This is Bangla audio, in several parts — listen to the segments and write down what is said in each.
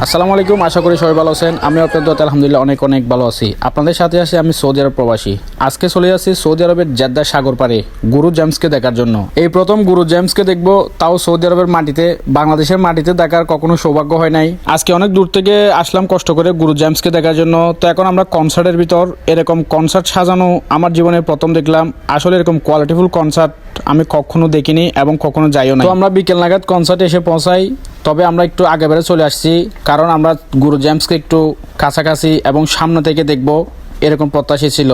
আসসালামু আলাইকুম, আশা করি সবাই ভালো আছেন। আমি আপনাদের আলহামদুলিল্লাহ অনেক অনেক ভালো আছি। আপনাদের সাথে আছি আমি সৌদি আরব প্রবাসী। আজকে চলে আসছি সৌদি আরবের জেদ্দা সাগর পাড়ে গুরু জেমসকে দেখার জন্য। এই প্রথম গুরু জেমসকে দেখবো, তাও সৌদি আরবের মাটিতে। বাংলাদেশের মাটিতে দেখার কখনো সৌভাগ্য হয় নাই। আজকে অনেক দূর থেকে আসলাম কষ্ট করে গুরু জেমসকে দেখার জন্য। তো এখন আমরা কনসার্টের ভিতর, এরকম কনসার্ট সাজানো আমার জীবনের প্রথম দেখলাম। আসলে এরকম কোয়ালিটিফুল কনসার্ট আমি কখনো দেখিনি এবং কখনো যাইও না। তো আমরা বিকেল নাগাদ কনসার্টে এসে পৌঁছাই। তবে আমরা একটু আগে বেড়ে চলে আসছি, কারণ আমরা গুরু জেমসকে একটু কাছাকাছি এবং সামনে থেকে দেখব এরকম প্রত্যাশী ছিল।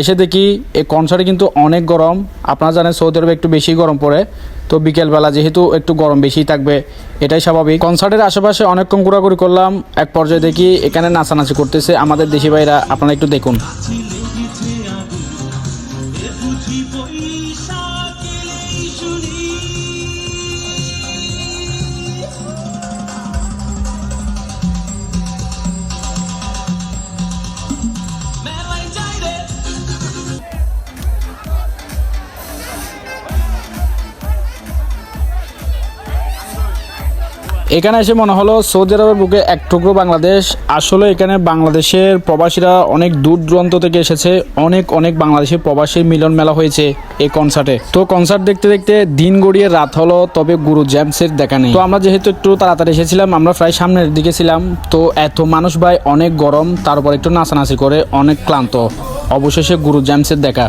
এসে দেখি এই কনসার্টে কিন্তু অনেক গরম। আপনারা জানেন সৌদি আরবে একটু বেশি গরম পড়ে। তো বিকেলবেলা যেহেতু একটু গরম বেশি থাকবে, এটাই স্বাভাবিক। কনসার্টের আশেপাশে অনেকক্ষণ ঘোরাঘুরি করলাম। এক পর্যায়ে দেখি এখানে নাচানাচি করতেছে আমাদের দেশি ভাইরা। আপনারা একটু দেখুন। এখানে এসে মনে হলো সৌদি আরবের বুকে এক টুকরো বাংলাদেশ। আসলে এখানে বাংলাদেশের প্রবাসীরা অনেক দূর দূরান্ত থেকে এসেছে। অনেক অনেক বাংলাদেশি প্রবাসীর মিলন মেলা হয়েছে এই কনসার্টে। তো কনসার্ট দেখতে দেখতে দিন গড়িয়ে রাত হলো, তবে গুরু জেমসের দেখা নেই। তো আমরা যেহেতু একটু তাড়াতাড়ি এসেছিলাম, আমরা প্রায় সামনের দিকে ছিলাম। তো এত মানুষ ভাই, অনেক গরম, তার উপর একটু নাচানাচি করে অনেক ক্লান্ত। অবশেষে গুরু জেমসের দেখা।